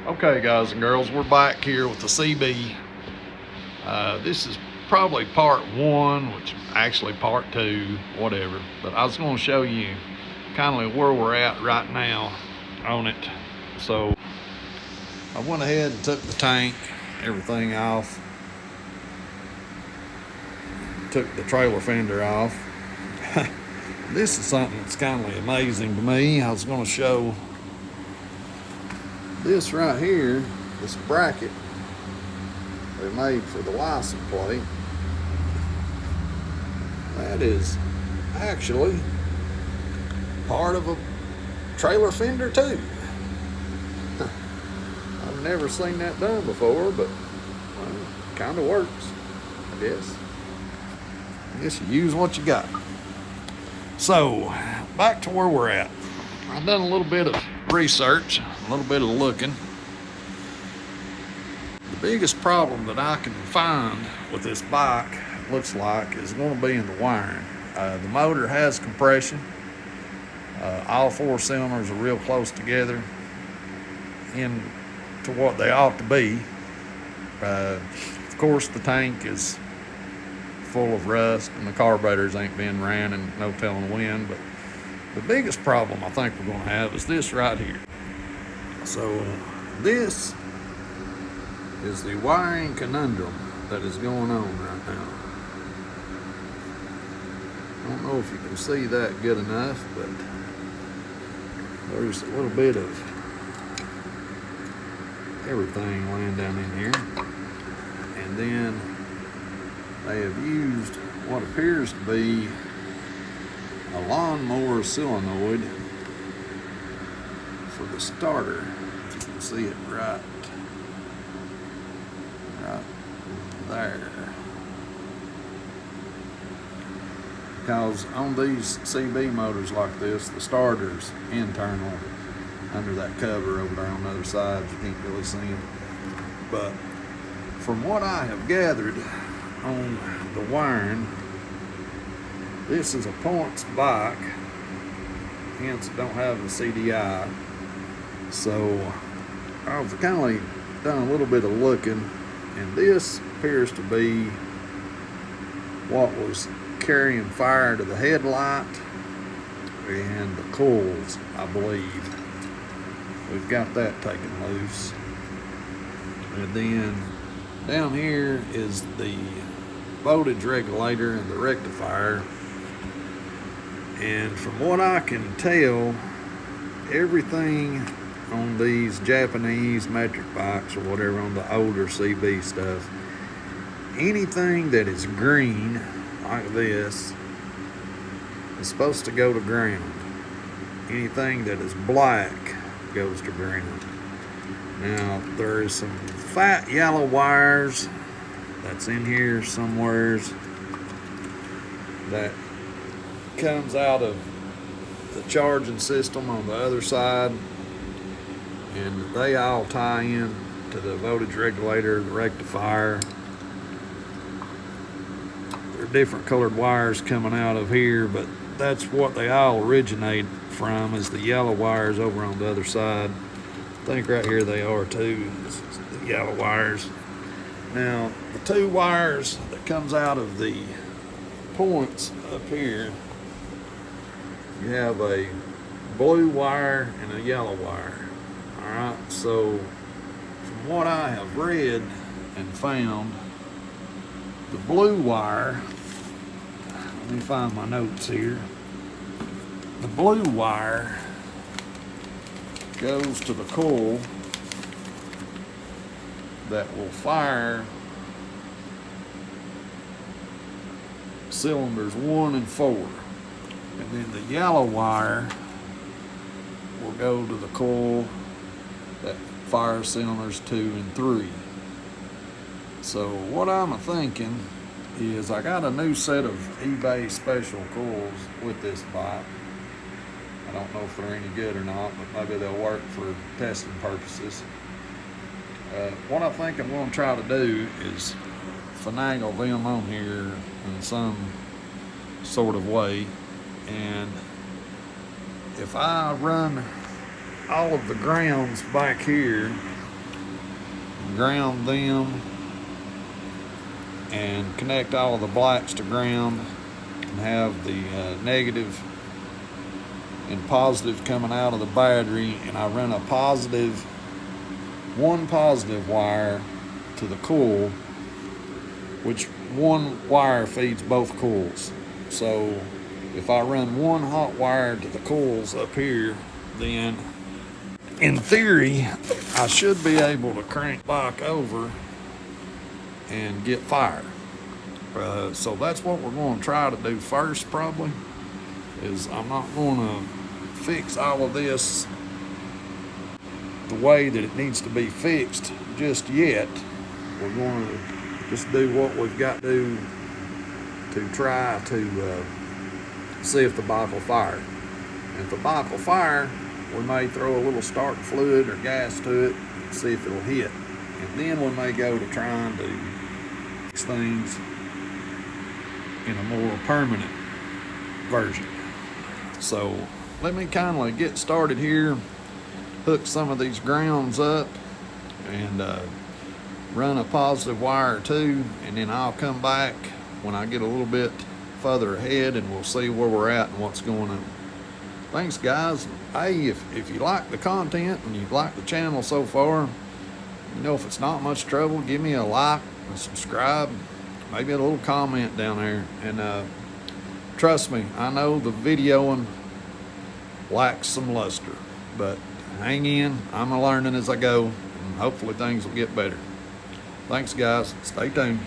Okay, guys and girls, we're back here with the CB. This is probably part one, which actually part two, whatever. But I was going to show you kind of where we're at right now on it. So I went ahead and took the tank, everything off. Took the trailer fender off. This is something that's kind of amazing to me. I was going to show this right here, this bracket they made for the license plate. That is actually part of a trailer fender too. I've never seen that done before, but well, it kind of works, I guess. I guess you use what you got. So, back to where we're at. I've done a little bit of research, a little bit of looking. The biggest problem that I can find with this bike, looks like, is going to be in the wiring. The motor has compression. All four cylinders are real close together in to what they ought to be. Of course, the tank is full of rust and the carburetors ain't been ran and no telling when, but the biggest problem I think we're going to have is this right here. So this is the wiring conundrum that is going on right now. I don't know if you can see that good enough, but there's a little bit of everything laying down in here. And then they have used what appears to be a lawnmower solenoid for the starter. If you can see it right there. Because on these CB motors like this, the starter's internal under that cover over there on the other side. You can't really see them. But from what I have gathered on the wiring, this is a points bike, hence it don't have the CDI. So I've kind of done a little bit of looking, and this appears to be what was carrying fire to the headlight and the coils, I believe. We've got that taken loose. And then down here is the voltage regulator and the rectifier. And from what I can tell, everything on these Japanese metric bikes or whatever, on the older CB stuff, anything that is green like this is supposed to go to ground. Anything that is black goes to ground. Now, there is some fat yellow wires that's in here somewheres that comes out of the charging system on the other side, and they all tie in to the voltage regulator, the rectifier. There are different colored wires coming out of here, but that's what they all originate from, is the yellow wires over on the other side. I think right here they are too. This is the yellow wires. Now, the two wires that comes out of the points up here, you have a blue wire and a yellow wire. Alright, so from what I have read and found, the blue wire, let me find my notes here. The blue wire goes to the coil that will fire cylinders 1 and 4. And then the yellow wire will go to the coil that fires cylinders 2 and 3. So what I'm thinking is I got a new set of eBay special coils with this bike. I don't know if they're any good or not, but maybe they'll work for testing purposes. What I think I'm going to try to do is finagle them on here in some sort of way, and if I run all of the grounds back here ground them and connect all of the blacks to ground and have the negative and positive coming out of the battery, and I run one positive wire to the coil, which one wire feeds both coils. So if I run one hot wire to the coils up here, then in theory I should be able to crank back over and get fire. So that's what we're going to try to do first, probably. Is I'm not going to fix all of this the way that it needs to be fixed just yet. We're going to just do what we've got to try to see if the bike will fire. And if the bike will fire, we may throw a little starting fluid or gas to it and see if it'll hit. And then we may go to trying to fix things in a more permanent version. So let me kindly get started here, hook some of these grounds up, and run a positive wire or two, and then I'll come back when I get a little bit further ahead and we'll see where we're at and what's going on. Thanks, guys. Hey, if you like the content and you like the channel so far, you know, if it's not much trouble, give me a like and subscribe, maybe a little comment down there. And trust me, I know the videoing lacks some luster, but hang in. I'm learning as I go, and hopefully things will get better. Thanks, guys. Stay tuned.